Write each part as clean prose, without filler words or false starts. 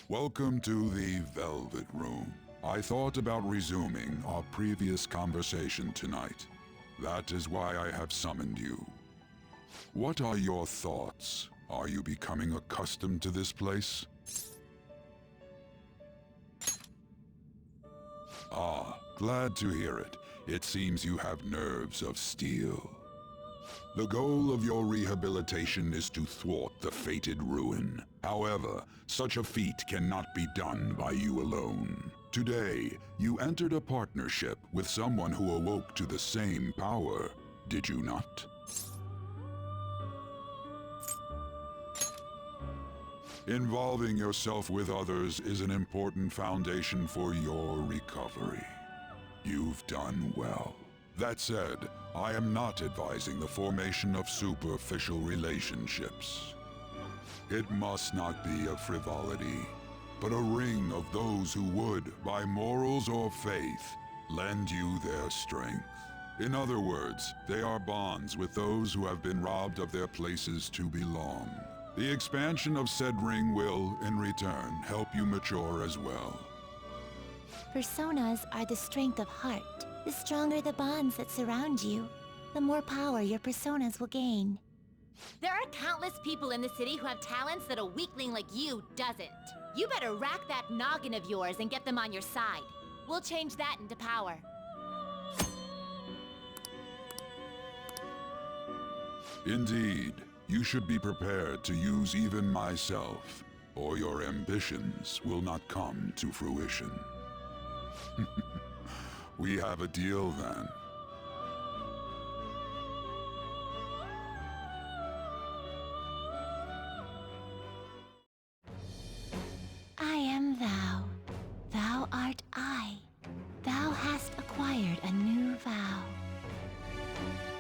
Welcome to the Velvet Room. I thought about resuming our previous conversation tonight. That is why I have summoned you. What are your thoughts? Are you becoming accustomed to this place? Ah, glad to hear it. It seems you have nerves of steel. The goal of your rehabilitation is to thwart the fated ruin. However, such a feat cannot be done by you alone. Today, you entered a partnership with someone who awoke to the same power, did you not? Involving yourself with others is an important foundation for your recovery. You've done well. That said, I am not advising the formation of superficial relationships. It must not be a frivolity, but a ring of those who would, by morals or faith, lend you their strength. In other words, they are bonds with those who have been robbed of their places to belong. The expansion of said ring will, in return, help you mature as well. Personas are the strength of heart. The stronger the bonds that surround you, the more power your personas will gain. There are countless people in the city who have talents that a weakling like you doesn't. You better rack that noggin of yours and get them on your side. We'll change that into power. Indeed, you should be prepared to use even myself, or your ambitions will not come to fruition. We have a deal then. I am thou. Thou art I. Thou hast acquired a new vow.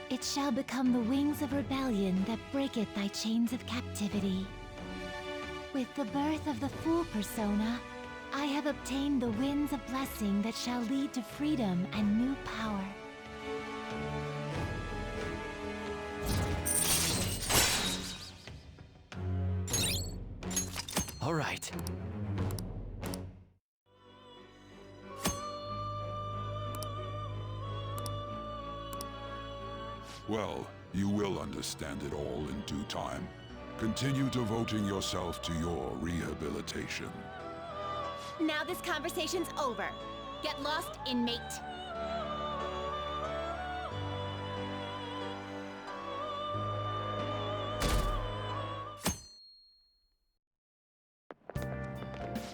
It shall become the wings of rebellion that breaketh thy chains of captivity. With the birth of the Fool persona, I have obtained the winds of blessing that shall lead to freedom and new power. All right. Well, you will understand it all in due time. Continue devoting yourself to your rehabilitation. Now this conversation's over. Get lost, inmate.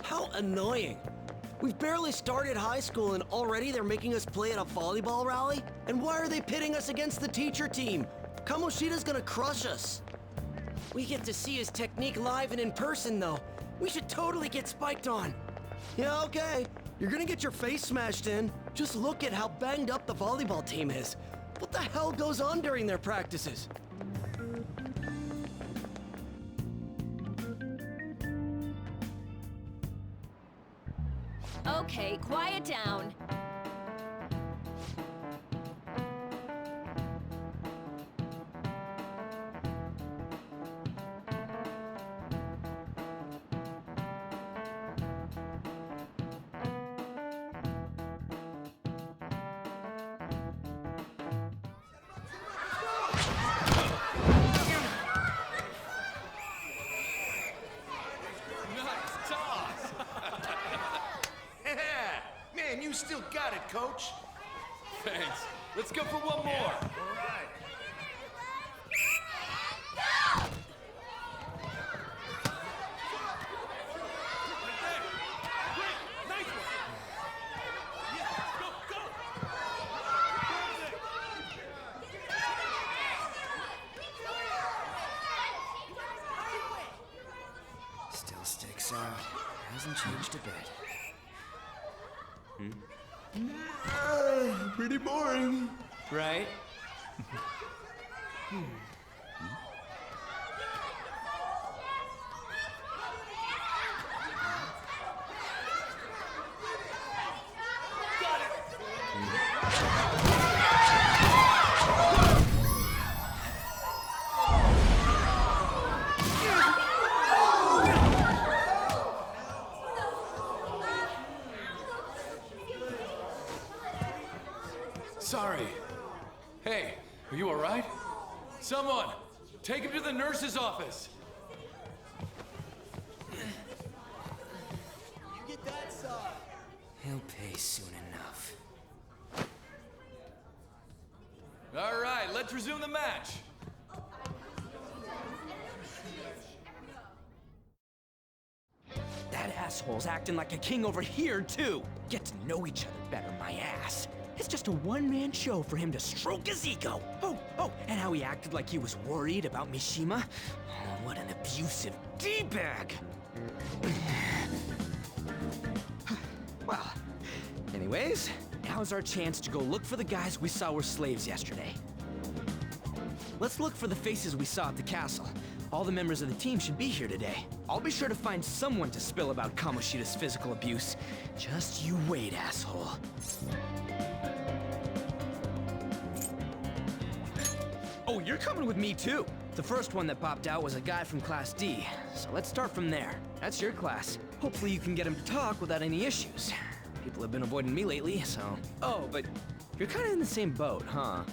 How annoying. We've barely started high school and already they're making us play at a volleyball rally? And why are they pitting us against the teacher team? Kamoshida's gonna crush us. We get to see his technique live and in person though. We should totally get spiked on. Yeah, okay. You're gonna get your face smashed in. Just look at how banged up the volleyball team is. What the hell goes on during their practices? Okay, quiet down. Man, you still got it, Coach. Thanks. Let's go for one more. All right. Still sticks out. Hasn't changed a bit. Pretty boring. Right? sorry. Hey, are you alright? Someone, take him to the nurse's office. He'll pay soon enough. Alright, let's resume the match. That asshole's acting like a king over here, too. Get to know each other better, my ass. It's just a one-man show for him to stroke his ego. Oh, and how he acted like he was worried about Mishima. Oh, what an abusive D-bag. Well, anyways, now's our chance to go look for the guys we saw were slaves yesterday. Let's look for the faces we saw at the castle. All the members of the team should be here today. I'll be sure to find someone to spill about Kamoshida's physical abuse. Just you wait, asshole. Oh, you're coming with me too. The first one that popped out was a guy from Class D, so let's start from there. That's your class. Hopefully you can get him to talk without any issues. People have been avoiding me lately, so... Oh, but you're kind of in the same boat, huh?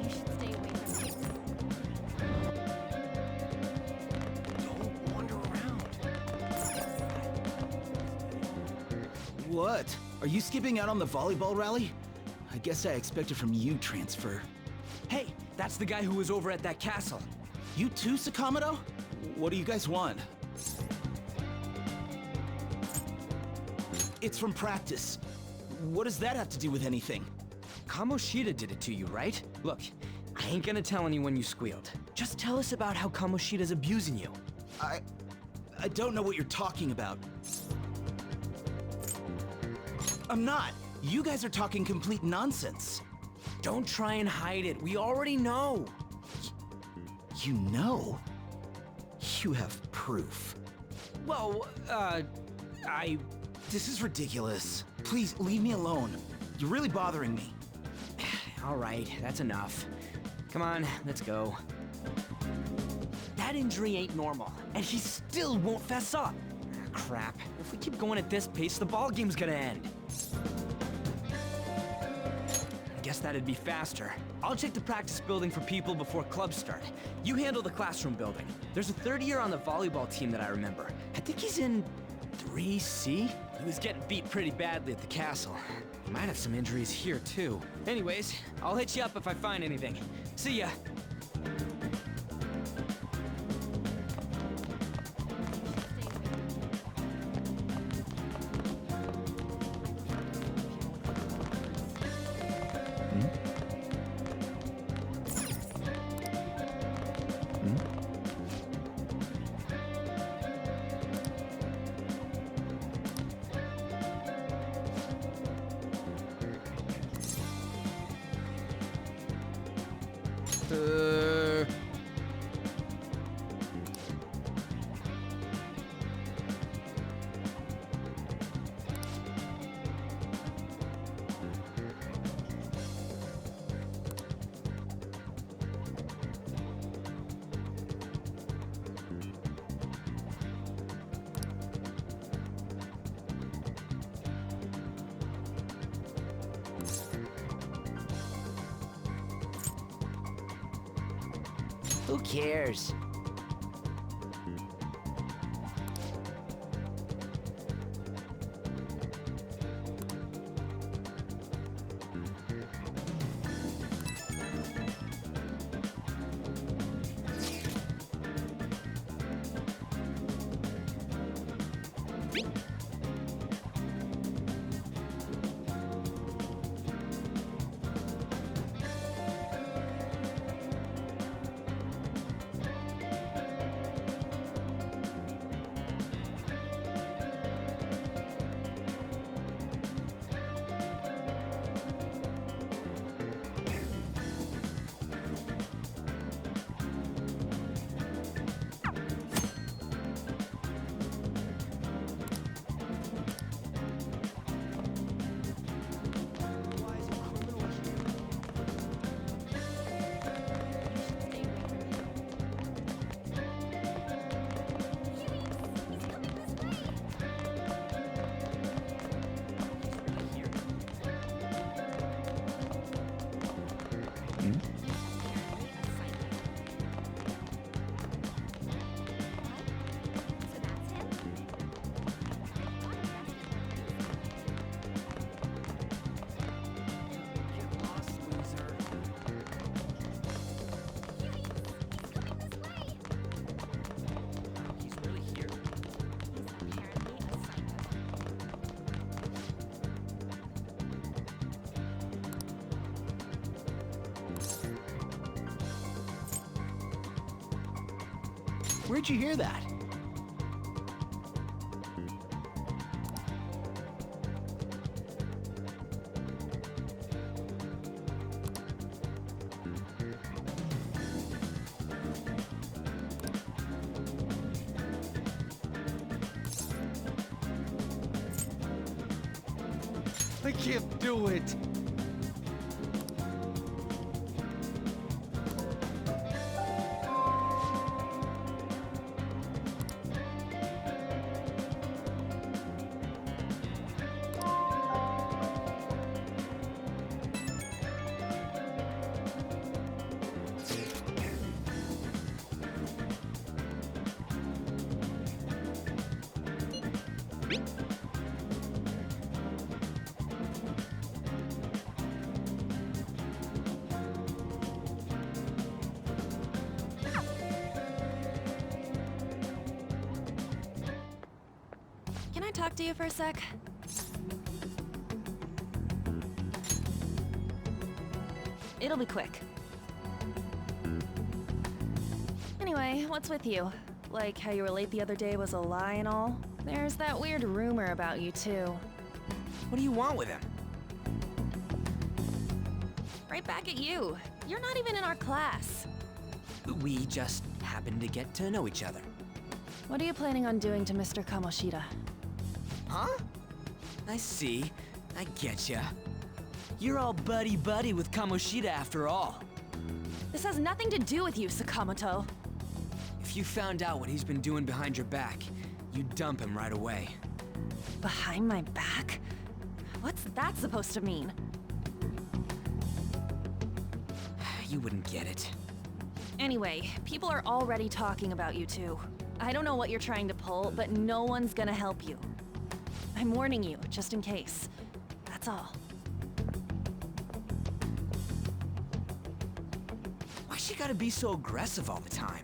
You should stay away from me. Don't wander around. What? Are you skipping out on the volleyball rally? I guess I expected from you, Transfer. Hey, that's the guy who was over at that castle. You too, Sakamoto? What do you guys want? It's from practice. What does that have to do with anything? Kamoshida did it to you, right? Look, I ain't gonna tell anyone you squealed. Just tell us about how Kamoshida's abusing you. I don't know what you're talking about. I'm not. You guys are talking complete nonsense. Don't try and hide it. We already know. You know? You have proof. Well, This is ridiculous. Please, leave me alone. You're really bothering me. All right, that's enough. Come on, let's go. That injury ain't normal, and he still won't fess up. Ah, crap. If we keep going at this pace, the ball game's gonna end. I guess that'd be faster. I'll check the practice building for people before clubs start. You handle the classroom building. There's a third year on the volleyball team that I remember. I think he's in 3C? He was getting beat pretty badly at the castle. He might have some injuries here, too. Anyways, I'll hit you up if I find anything. See ya. Who cares? Where'd you hear that? I can't do it. Can I talk to you for a sec? It'll be quick. Anyway, what's with you? Like how you were late the other day was a lie and all? There's that weird rumor about you too. What do you want with him? Right back at you. You're not even in our class. We just happened to get to know each other. What are you planning on doing to Mr. Kamoshida? Huh? I see. I getcha. You're all buddy-buddy with Kamoshida after all. This has nothing to do with you, Sakamoto. If you found out what he's been doing behind your back, you'd dump him right away. Behind my back? What's that supposed to mean? You wouldn't get it. Anyway, people are already talking about you two. I don't know what you're trying to pull, but no one's gonna help you. I'm warning you, just in case. That's all. Why she gotta be so aggressive all the time?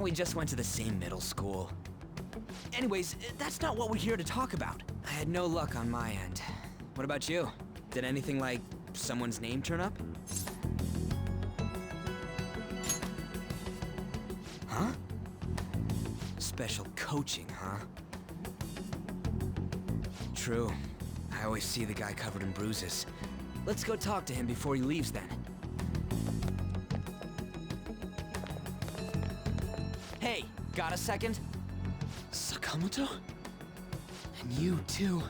We just went to the same middle school. Anyways, that's not what we're here to talk about. I had no luck on my end. What about you? Did anything like someone's name turn up? Huh? Special coaching, huh? True. I always see the guy covered in bruises. Let's go talk to him before he leaves then. Hey, got a second? Sakamoto? And you too.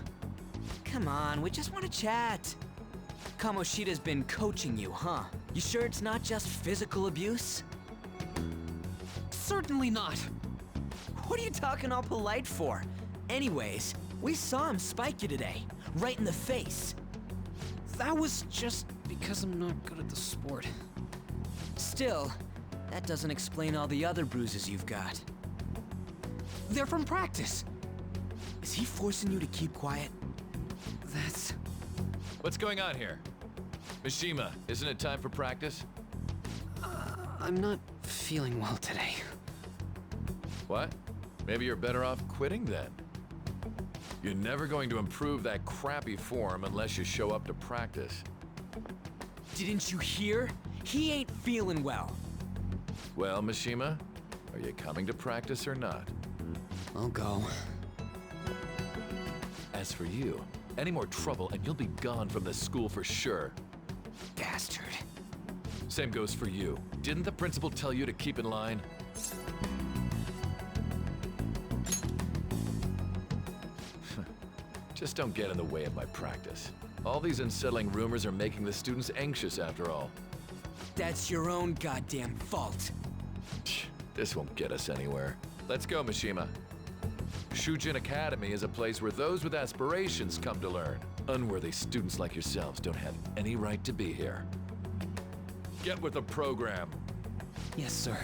Come on, we just want to chat. Kamoshida's been coaching you, huh? You sure it's not just physical abuse? Certainly not. What are you talking all polite for? Anyways, we saw him spike you today, right in the face. That was just because I'm not good at the sport. Still, that doesn't explain all the other bruises you've got. They're from practice. Is he forcing you to keep quiet? That's... What's going on here? Mishima, isn't it time for practice? I'm not feeling well today. What? Maybe you're better off quitting then. You're never going to improve that crappy form unless you show up to practice. Didn't you hear? He ain't feeling well. Well, Mishima, are you coming to practice or not? I'll go. As for you, any more trouble and you'll be gone from this school for sure. Bastard. Same goes for you. Didn't the principal tell you to keep in line? Just don't get in the way of my practice. All these unsettling rumors are making the students anxious after all. That's your own goddamn fault. This won't get us anywhere. Let's go, Mishima. Shujin Academy is a place where those with aspirations come to learn. Unworthy students like yourselves don't have any right to be here. Get with the program. Yes, sir.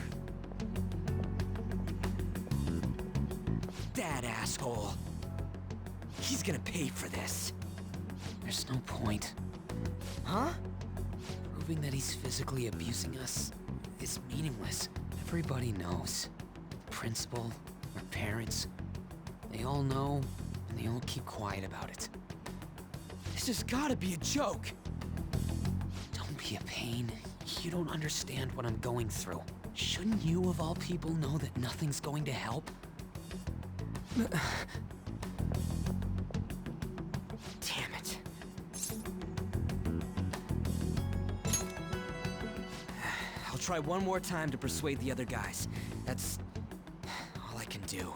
That asshole. He's gonna pay for this. There's no point. Huh? Proving that he's physically abusing us is meaningless. Everybody knows. The principal, our parents, they all know, and they all keep quiet about it. This has gotta be a joke. Don't be a pain. You don't understand what I'm going through. Shouldn't you, of all people, know that nothing's going to help? Damn it. I'll try one more time to persuade the other guys. That's all I can do.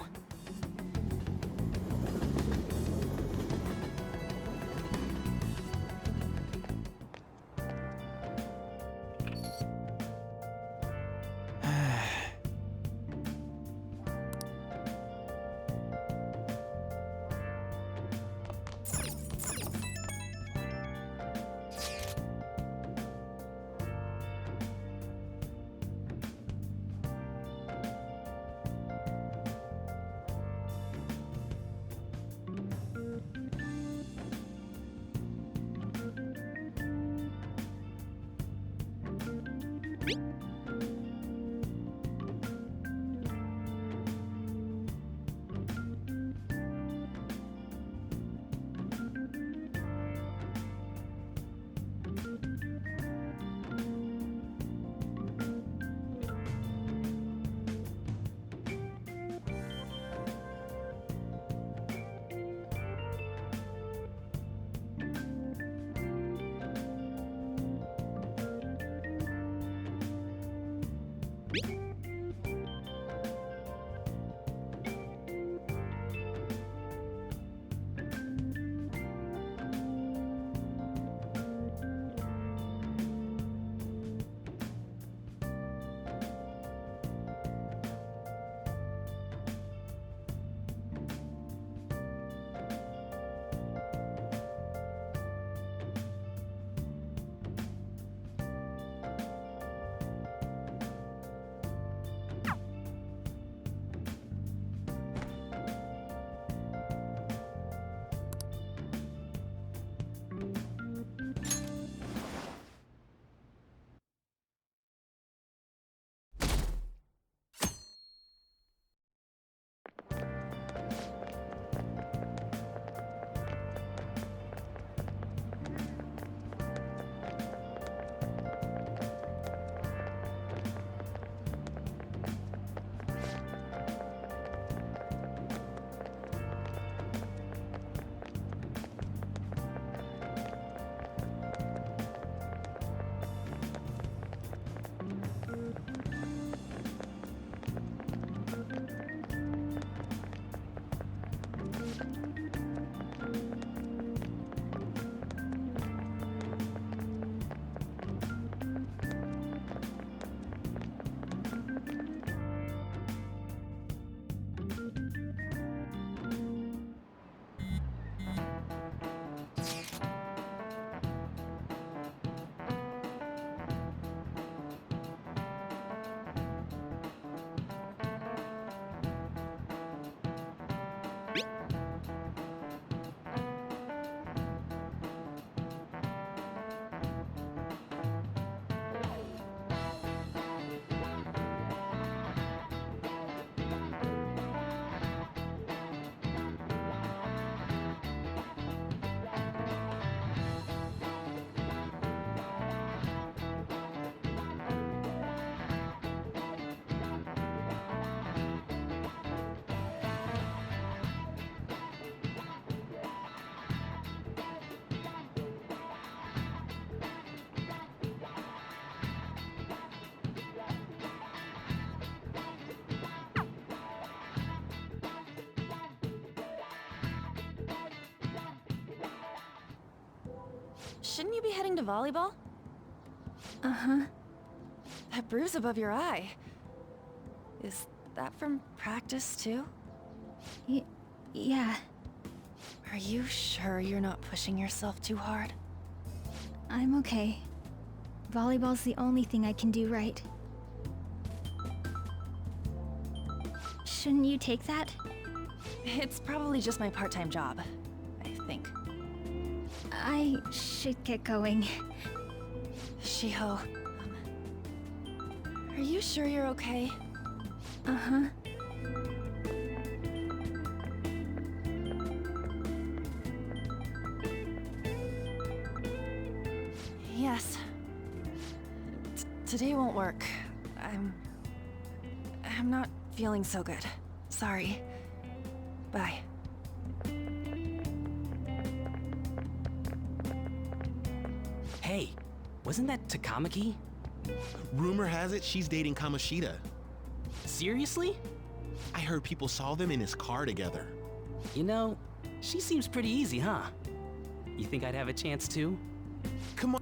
Shouldn't you be heading to volleyball? Uh-huh. That bruise above your eye. Is that from practice, too? Yeah. Are you sure you're not pushing yourself too hard? I'm okay. Volleyball's the only thing I can do right. Shouldn't you take that? It's probably just my part-time job, I think. I should get going. Shiho, are you sure you're okay? Uh-huh. Yes. Today won't work. I'm not feeling so good. Sorry. Bye. Hey, wasn't that Takamaki? Rumor has it she's dating Kamoshida. Seriously? I heard people saw them in his car together. You know, she seems pretty easy, huh? You think I'd have a chance too? Come on.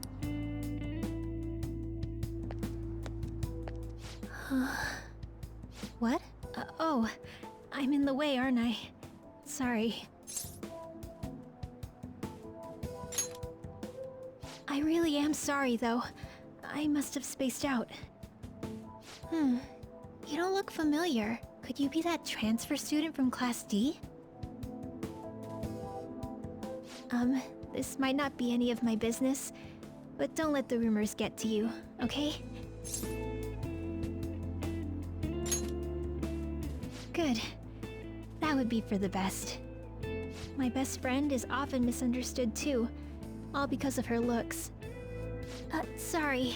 What? Oh, I'm in the way, aren't I? Sorry. I really am sorry, though. I must have spaced out. You don't look familiar. Could you be that transfer student from Class D? This might not be any of my business, but don't let the rumors get to you, okay? Good. That would be for the best. My best friend is often misunderstood too, all because of her looks. Sorry.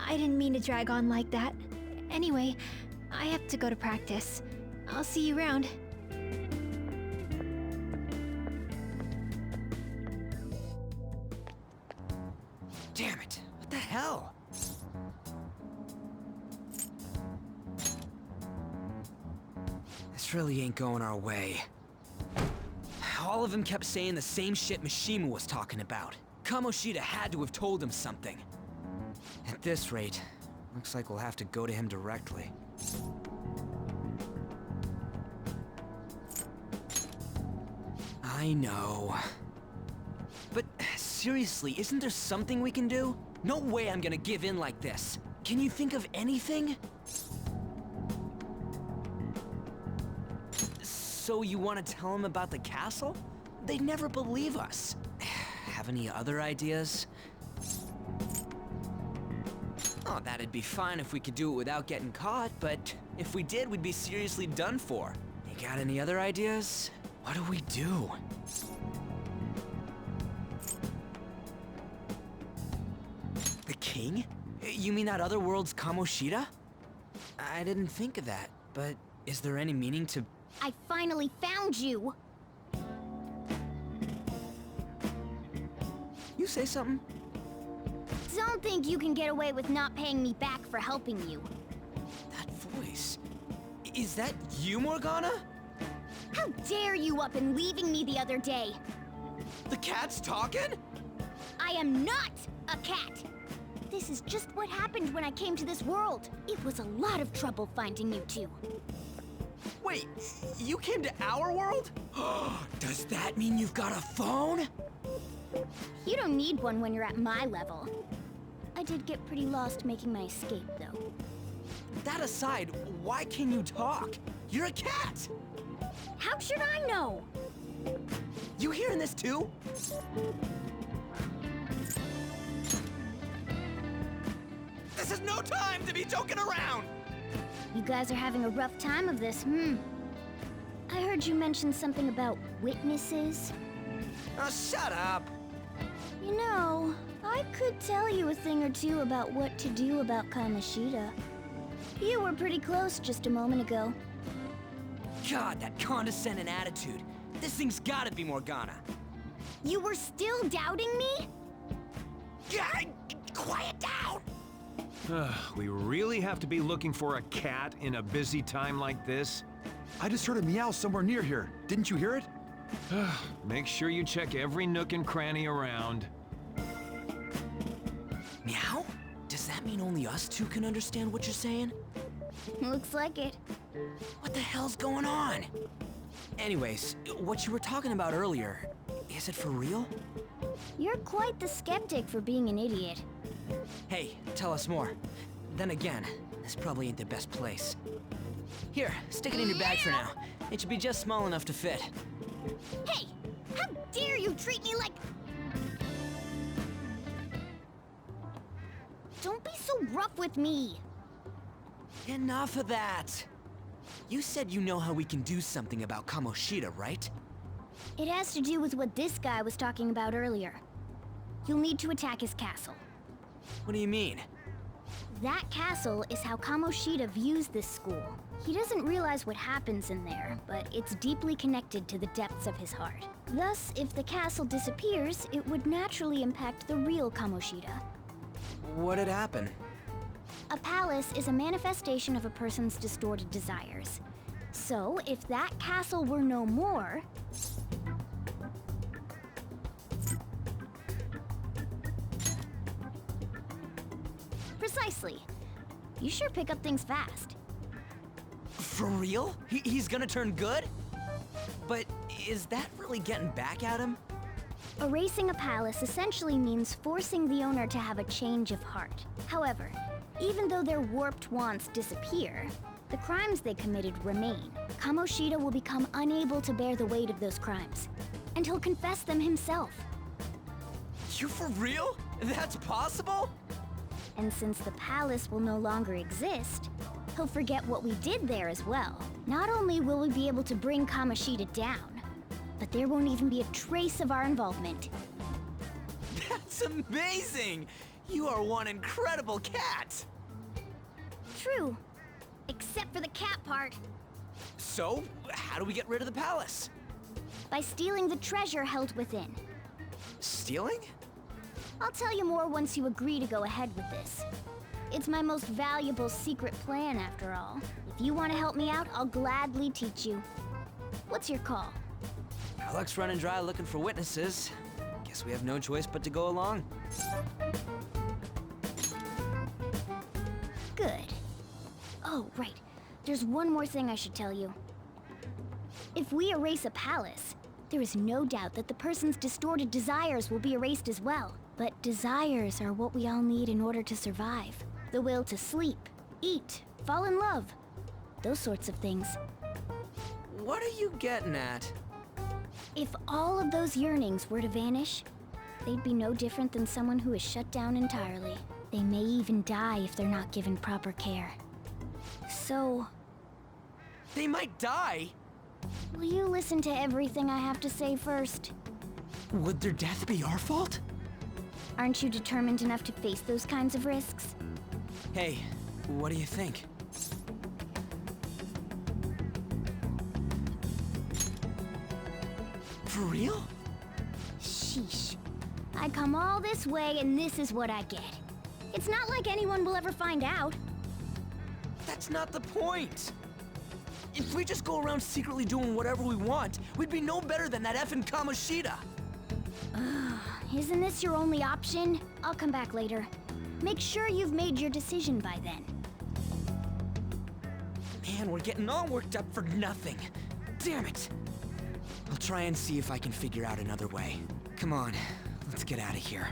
I didn't mean to drag on like that. Anyway, I have to go to practice. I'll see you around. Damn it! What the hell? This really ain't going our way. All of them kept saying the same shit Mishima was talking about. Kamoshida had to have told him something. At this rate, looks like we'll have to go to him directly. I know. But seriously, isn't there something we can do? No way I'm gonna give in like this. Can you think of anything? So you want to tell him about the castle? They'd never believe us. Have any other ideas? Oh, that'd be fine if we could do it without getting caught, but if we did, we'd be seriously done for. You got any other ideas? What do we do? The king? You mean that other world's Kamoshida? I didn't think of that, but is there any meaning to... I finally found you! You say something? Don't think you can get away with not paying me back for helping you. That voice... Is that you, Morgana? How dare you up and leaving me the other day? The cat's talking? I am not a cat! This is just what happened when I came to this world. It was a lot of trouble finding you two. Wait, you came to our world? Does that mean you've got a phone? You don't need one when you're at my level. I did get pretty lost making my escape, though. That aside, why can you talk? You're a cat! How should I know? You hearing this too? This is no time to be joking around! You guys are having a rough time of this, I heard you mention something about witnesses. Oh, shut up! You know, I could tell you a thing or two about what to do about Kamoshida. You were pretty close just a moment ago. God, that condescending attitude. This thing's gotta be Morgana. You were still doubting me? God, quiet down! We really have to be looking for a cat in a busy time like this? I just heard a meow somewhere near here. Didn't you hear it? Make sure you check every nook and cranny around. Meow? Does that mean only us two can understand what you're saying? Looks like it. What the hell's going on? Anyways, what you were talking about earlier, is it for real? You're quite the skeptic for being an idiot. Hey, tell us more. Then again, this probably ain't the best place. Here, stick it in your bag for now. It should be just small enough to fit. Hey! How dare you treat me like... Don't be so rough with me! Enough of that! You said you know how we can do something about Kamoshida, right? It has to do with what this guy was talking about earlier. You'll need to attack his castle. What do you mean? That castle is how Kamoshida views this school. He doesn't realize what happens in there, but it's deeply connected to the depths of his heart. Thus, if the castle disappears, it would naturally impact the real Kamoshida. What'd happen? A palace is a manifestation of a person's distorted desires. So, if that castle were no more... Precisely. You sure pick up things fast. For real? He's gonna turn good? But is that really getting back at him? Erasing a palace essentially means forcing the owner to have a change of heart. However, even though their warped wants disappear, the crimes they committed remain. Kamoshida will become unable to bear the weight of those crimes, and he'll confess them himself. You for real? That's possible? And since the palace will no longer exist, he'll forget what we did there as well. Not only will we be able to bring Kamoshida down, but there won't even be a trace of our involvement. That's amazing! You are one incredible cat! True. Except for the cat part. So, how do we get rid of the palace? By stealing the treasure held within. Stealing? I'll tell you more once you agree to go ahead with this. It's my most valuable secret plan, after all. If you want to help me out, I'll gladly teach you. What's your call? Our luck's running dry looking for witnesses. Guess we have no choice but to go along. Good. Oh, right. There's one more thing I should tell you. If we erase a palace, there is no doubt that the person's distorted desires will be erased as well. But desires are what we all need in order to survive. The will to sleep, eat, fall in love. Those sorts of things. What are you getting at? If all of those yearnings were to vanish, they'd be no different than someone who is shut down entirely. They may even die if they're not given proper care. So... They might die? Will you listen to everything I have to say first? Would their death be our fault? Aren't you determined enough to face those kinds of risks? Hey, what do you think? For real? Sheesh. I come all this way and this is what I get. It's not like anyone will ever find out. That's not the point. If we just go around secretly doing whatever we want, we'd be no better than that effing Kamoshida. Isn't this your only option? I'll come back later. Make sure you've made your decision by then. Man, we're getting all worked up for nothing. Damn it. I'll try and see if I can figure out another way. Come on, let's get out of here.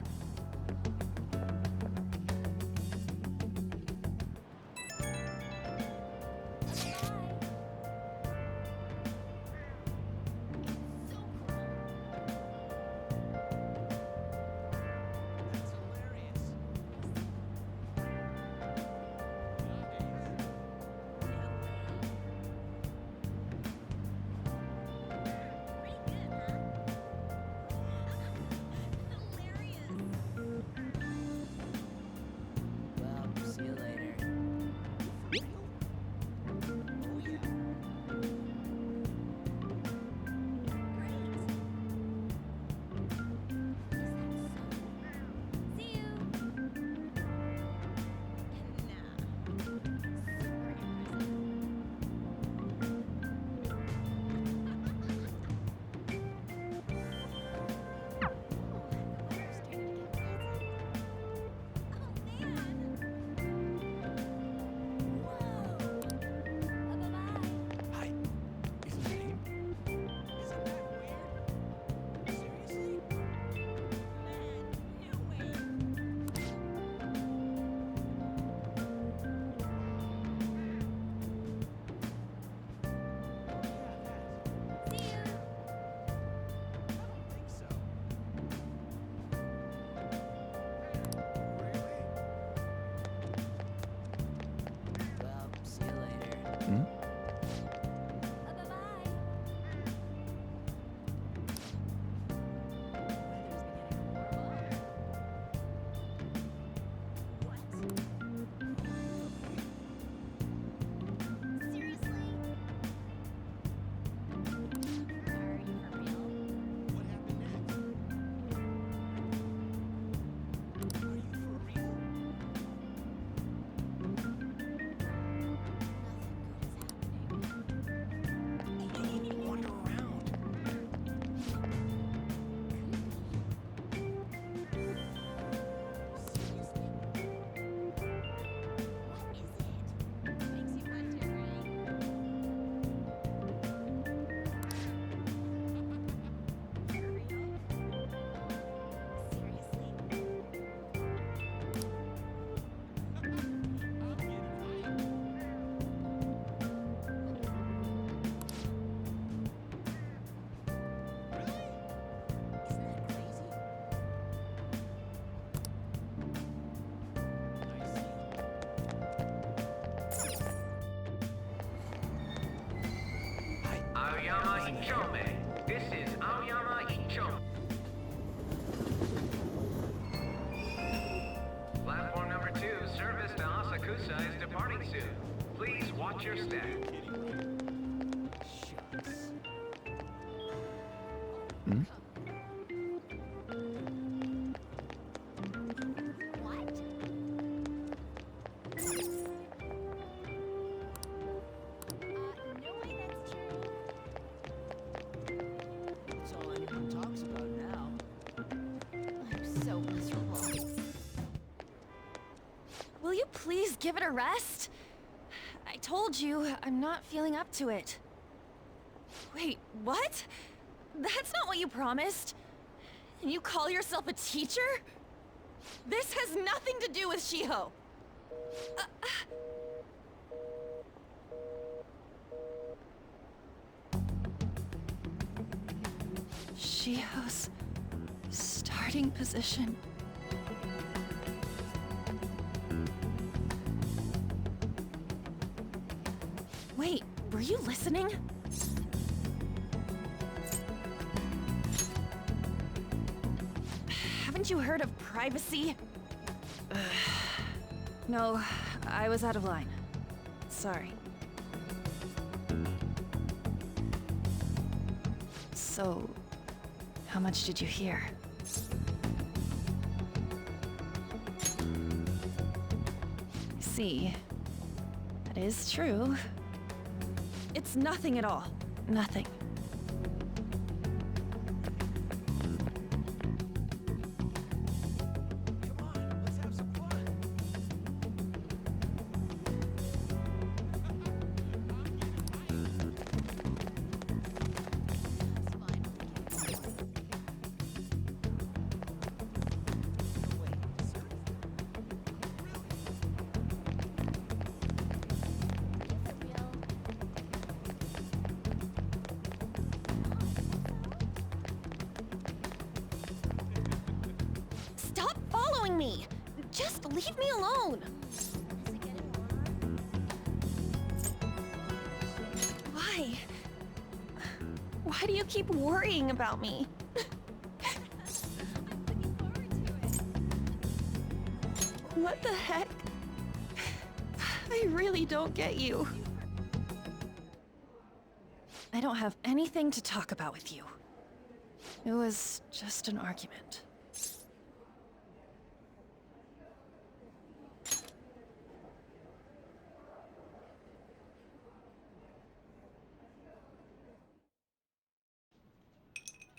Ichome. This is Aoyama Ichome. Platform number 2, service to Asakusa is departing soon. Please watch your step. What? No way that's true. That's all anyone talks about now. I'm so miserable. Will you please give it a rest? I told you, I'm not feeling up to it. Wait, what? That's not what you promised. And you call yourself a teacher? This has nothing to do with Shiho. Shiho's starting position. Wait, were you listening? Haven't you heard of privacy? No, I was out of line. Sorry. So, how much did you hear? See, that is true. It's nothing at all. Nothing. Stop following me! Just leave me alone! Why? Why do you keep worrying about me? What the heck? I really don't get you. I don't have anything to talk about with you. It was just an argument.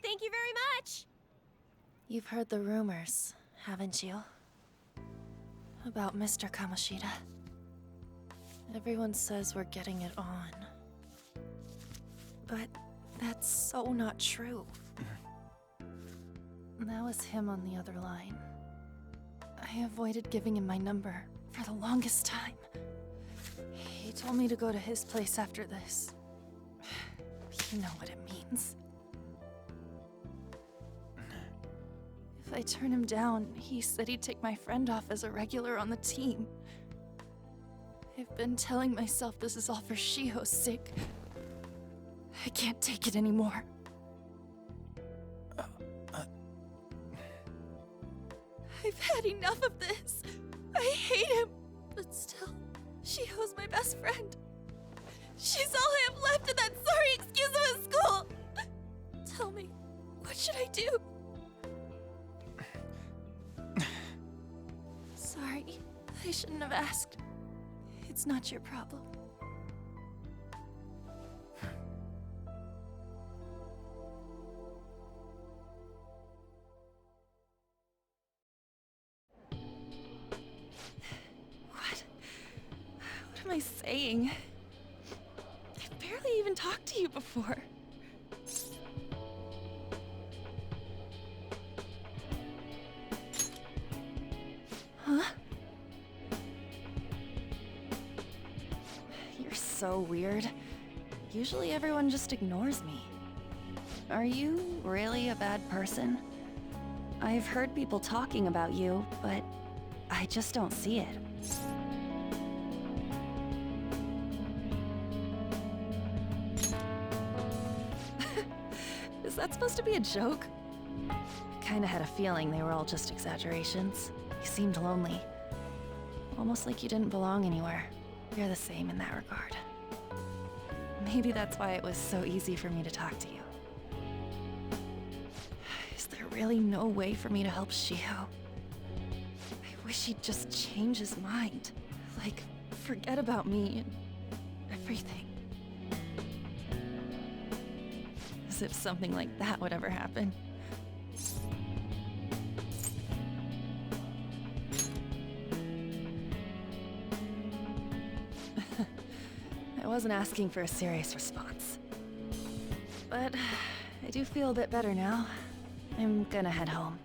Thank you very much! You've heard the rumors, haven't you? About Mr. Kamoshida. Everyone says we're getting it on. But that's so not true. That was him on the other line. I avoided giving him my number for the longest time. He told me to go to his place after this. You know what it means. If I turn him down, he said he'd take my friend off as a regular on the team. I've been telling myself this is all for Shiho's sake. I can't take it anymore. I've had enough of this. I hate him. But still, Shiho's my best friend. She's all I have left in that sorry excuse of a school. Tell me, what should I do? Sorry, I shouldn't have asked. It's not your problem. What am I saying? I've barely even talked to you before. Huh? You're so weird. Usually everyone just ignores me. Are you really a bad person? I've heard people talking about you, but I just don't see it. Was that supposed to be a joke? Kinda had a feeling they were all just exaggerations. You seemed lonely. Almost like you didn't belong anywhere. You're the same in that regard. Maybe that's why it was so easy for me to talk to you. Is there really no way for me to help Shiho? I wish he'd just change his mind. Like, forget about me and everything. As if something like that would ever happen. I wasn't asking for a serious response. But I do feel a bit better now. I'm gonna head home.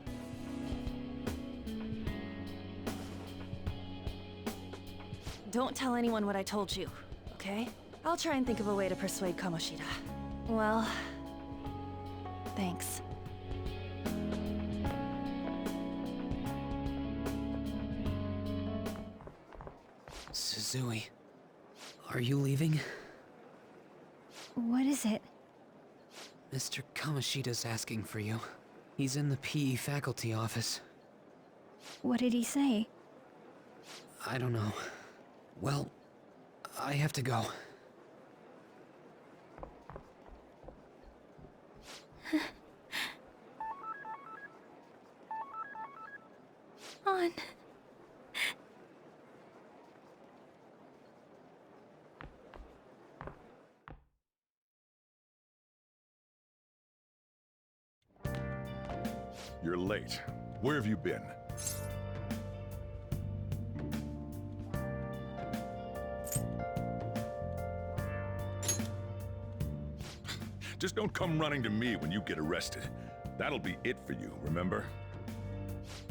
Don't tell anyone what I told you, okay? I'll try and think of a way to persuade Kamoshida. Well, thanks. Suzui, are you leaving? What is it? Mr. Kamoshida's asking for you. He's in the PE faculty office. What did he say? I don't know. Well, I have to go. On. You're late. Where have you been? Just don't come running to me when you get arrested. That'll be it for you, remember?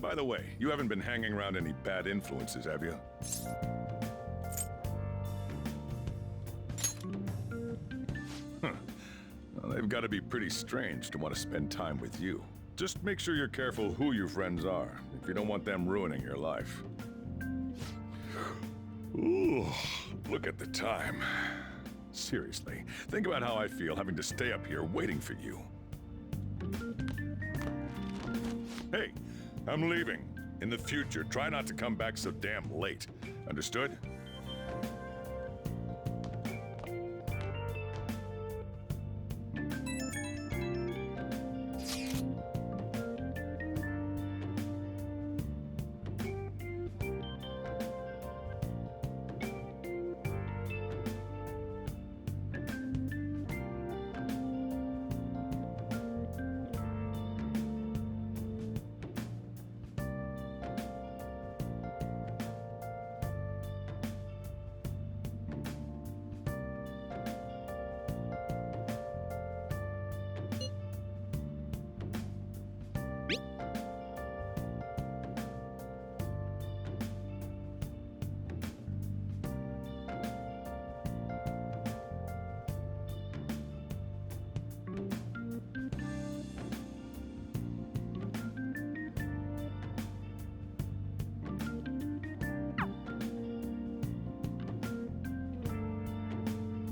By the way, you haven't been hanging around any bad influences, have you? Huh. Well, they've got to be pretty strange to want to spend time with you. Just make sure you're careful who your friends are, if you don't want them ruining your life. Ooh, look at the time. Seriously, think about how I feel having to stay up here waiting for you. Hey, I'm leaving. In the future, try not to come back so damn late. Understood?